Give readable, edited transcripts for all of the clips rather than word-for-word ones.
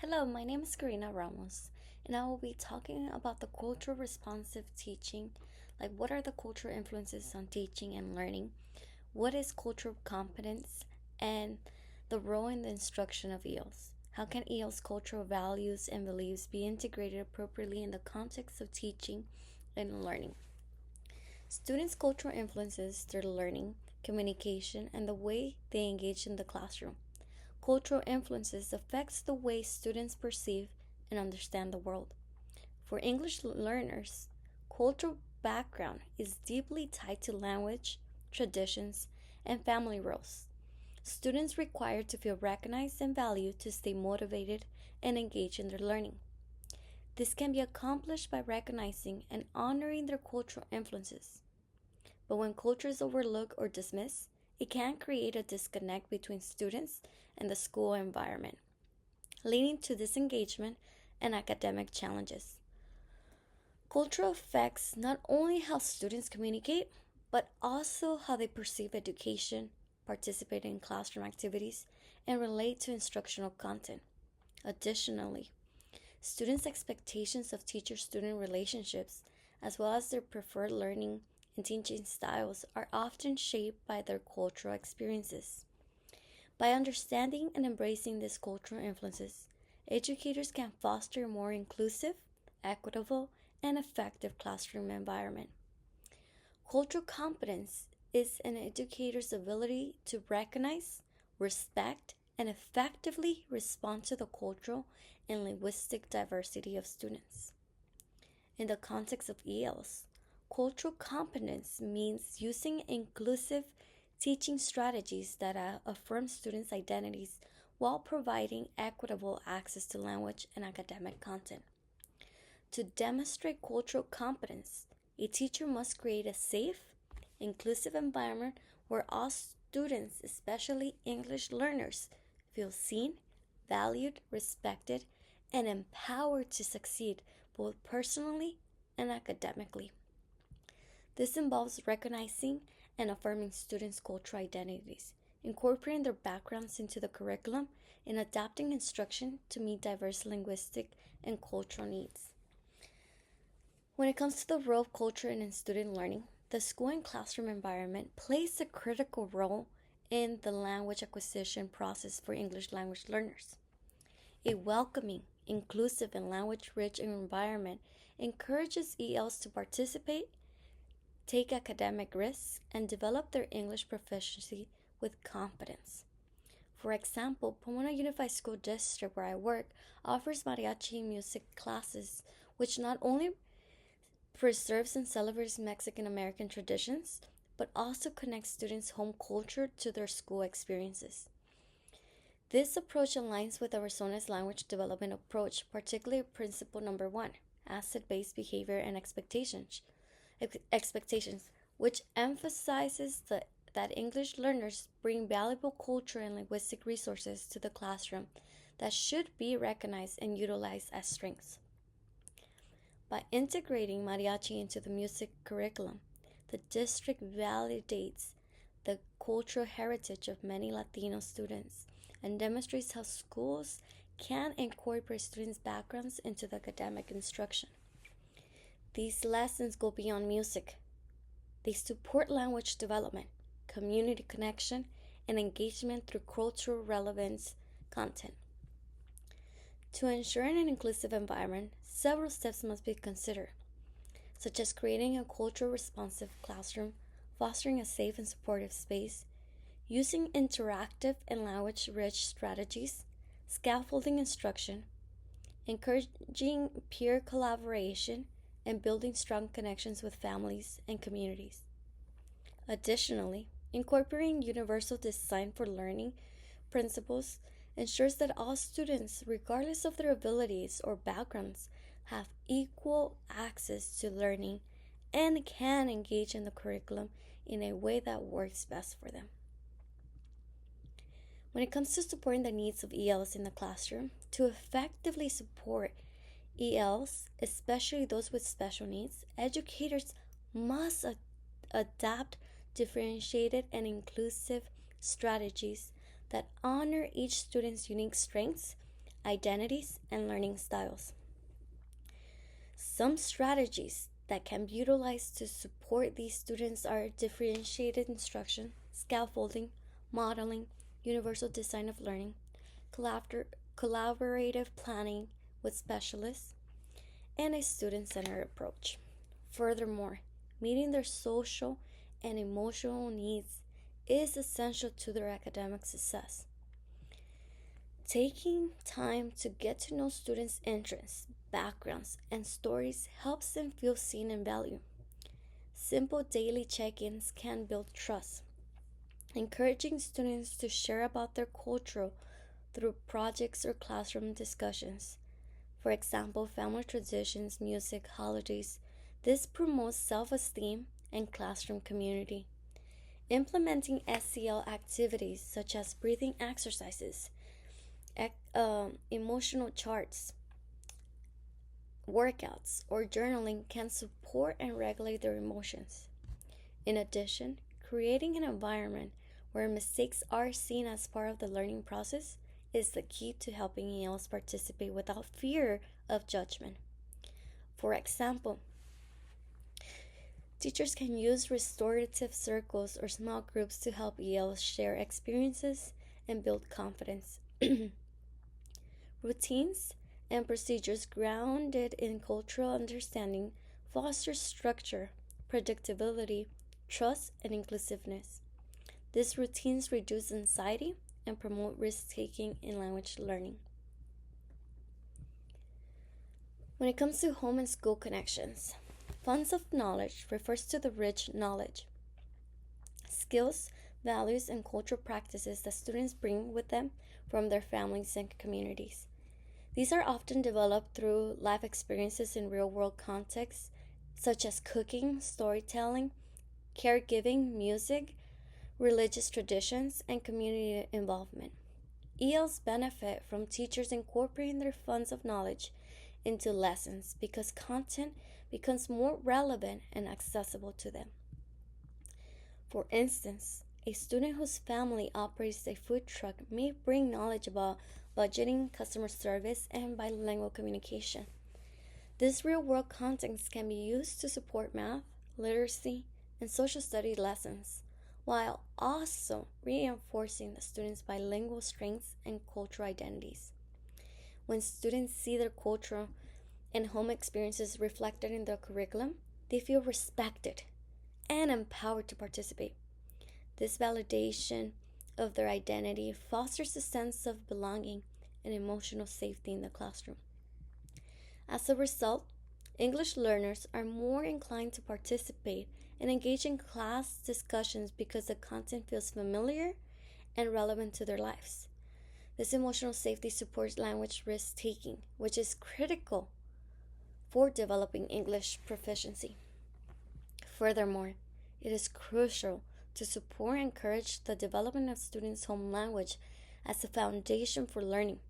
Hello, my name is Karina Ramos, and I will be talking about the cultural responsive teaching. Like, what are the cultural influences on teaching and learning? What is cultural competence? And the role in the instruction of ELs. How can ELs' cultural values and beliefs be integrated appropriately in the context of teaching and learning? Students' cultural influences their learning, communication, and the way they engage in the classroom. Cultural influences affects the way students perceive and understand the world. For English learners, cultural background is deeply tied to language, traditions, and family roles. Students require to feel recognized and valued to stay motivated and engaged in their learning. This can be accomplished by recognizing and honoring their cultural influences. But when culture is overlooked or dismissed, it can create a disconnect between students and the school environment, leading to disengagement and academic challenges. Culture affects not only how students communicate, but also how they perceive education, participate in classroom activities, and relate to instructional content. Additionally, students' expectations of teacher student relationships, as well as their preferred learning and teaching styles, are often shaped by their cultural experiences. By understanding and embracing these cultural influences, educators can foster a more inclusive, equitable, and effective classroom environment. Cultural competence is an educator's ability to recognize, respect, and effectively respond to the cultural and linguistic diversity of students. In the context of ELs, cultural competence means using inclusive teaching strategies that affirm students' identities while providing equitable access to language and academic content. To demonstrate cultural competence, a teacher must create a safe, inclusive environment where all students, especially English learners, feel seen, valued, respected, and empowered to succeed both personally and academically. This involves recognizing and affirming students' cultural identities, incorporating their backgrounds into the curriculum, and adapting instruction to meet diverse linguistic and cultural needs. When it comes to the role of culture in student learning, the school and classroom environment plays a critical role in the language acquisition process for English language learners. A welcoming, inclusive, and language rich environment encourages ELs to participate, take academic risks, and develop their English proficiency with confidence. For example, Pomona Unified School District, where I work, offers mariachi music classes, which not only preserves and celebrates Mexican American traditions, but also connects students' home culture to their school experiences. This approach aligns with Arizona's language development approach, particularly principle number 1, asset-based behavior and expectations, which emphasizes that English learners bring valuable cultural and linguistic resources to the classroom that should be recognized and utilized as strengths. By integrating mariachi into the music curriculum, the district validates the cultural heritage of many Latino students and demonstrates how schools can incorporate students' backgrounds into the academic instruction. These lessons go beyond music. They support language development, community connection, and engagement through cultural relevance content. To ensure an inclusive environment, several steps must be considered, such as creating a culturally responsive classroom, fostering a safe and supportive space, using interactive and language-rich strategies, scaffolding instruction, encouraging peer collaboration, and building strong connections with families and communities. Additionally, incorporating universal design for learning principles ensures that all students, regardless of their abilities or backgrounds, have equal access to learning and can engage in the curriculum in a way that works best for them. When it comes to supporting the needs of ELs in the classroom, to effectively support ELs, especially those with special needs, educators must adapt differentiated and inclusive strategies that honor each student's unique strengths, identities, and learning styles. Some strategies that can be utilized to support these students are differentiated instruction, scaffolding, modeling, universal design of learning, collaborative planning with specialists, and a student centered approach. Furthermore, meeting their social and emotional needs is essential to their academic success. Taking time to get to know students' interests, backgrounds, and stories helps them feel seen and valued. Simple daily check ins can build trust, encouraging students to share about their culture through projects or classroom discussions. For example, family traditions, music, holidays. This promotes self esteem and classroom community. Implementing SEL activities such as breathing exercises, emotional charts, workouts, or journaling can support and regulate their emotions. In addition, creating an environment where mistakes are seen as part of the learning process is the key to helping ELs participate without fear of judgment. For example, teachers can use restorative circles or small groups to help ELs share experiences and build confidence. Routines and procedures grounded in cultural understanding foster structure, predictability, trust, and inclusiveness. These routines reduce anxiety and promote risk taking in language learning. When it comes to home and school connections, funds of knowledge refers to the rich knowledge, skills, values, and cultural practices that students bring with them from their families and communities. These are often developed through life experiences in real world contexts, such as cooking, storytelling, caregiving, music, religious traditions, and community involvement. ELs benefit from teachers incorporating their funds of knowledge into lessons because content becomes more relevant and accessible to them. For instance, a student whose family operates a food truck may bring knowledge about budgeting, customer service, and bilingual communication. This real world context can be used to support math, literacy, and social studies lessons, while also reinforcing the students' bilingual strengths and cultural identities. When students see their cultural and home experiences reflected in their curriculum, they feel respected and empowered to participate. This validation of their identity fosters a sense of belonging and emotional safety in the classroom. As a result, English learners are more inclined to participate and engage in class discussions because the content feels familiar and relevant to their lives. This emotional safety supports language risk taking, which is critical for developing English proficiency. Furthermore, it is crucial to support and encourage the development of students' home language as a foundation for learning.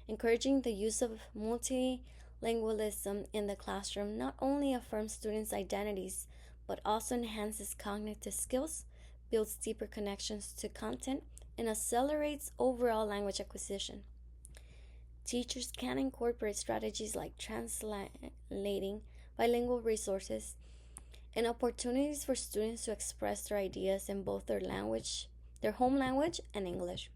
Encouraging the use of multilingualism in the classroom not only affirms students' identities, but also enhances cognitive skills, builds deeper connections to content, and accelerates overall language acquisition. Teachers can incorporate strategies like translating bilingual resources and opportunities for students to express their ideas in both their home language, and English.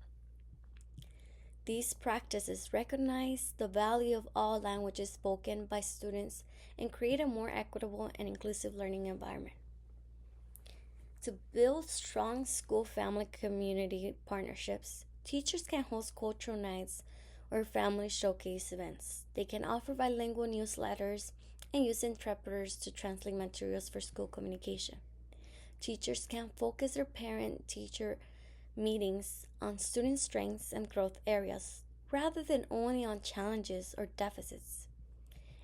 These practices recognize the value of all languages spoken by students and create a more equitable and inclusive learning environment. To build strong school family community partnerships, teachers can host cultural nights or family showcase events. They can offer bilingual newsletters and use interpreters to translate materials for school communication. Teachers can focus their parent teacher meetings on student strengths and growth areas rather than only on challenges or deficits.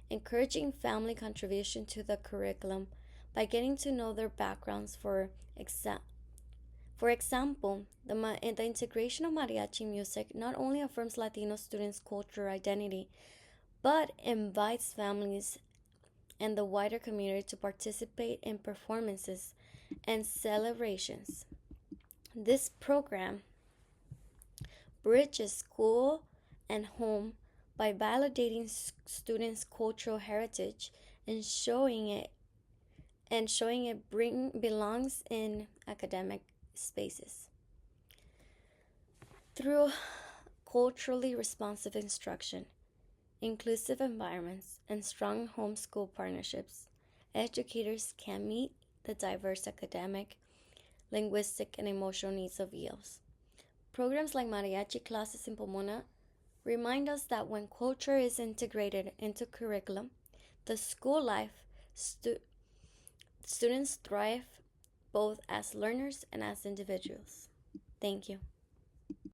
Encouraging family contribution to the curriculum by getting to know their backgrounds. For example, the integration of mariachi music not only affirms Latino students' cultural identity, but invites families and the wider community to participate in performances and celebrations. This program bridges school and home by validating students' cultural heritage and showing it belongs in academic spaces. Through culturally responsive instruction, inclusive environments, and strong homeschool partnerships, educators can meet the diverse academic, linguistic, and emotional needs of EOs. Programs like mariachi classes in Pomona remind us that when culture is integrated into curriculum, the school life, students thrive both as learners and as individuals. Thank you.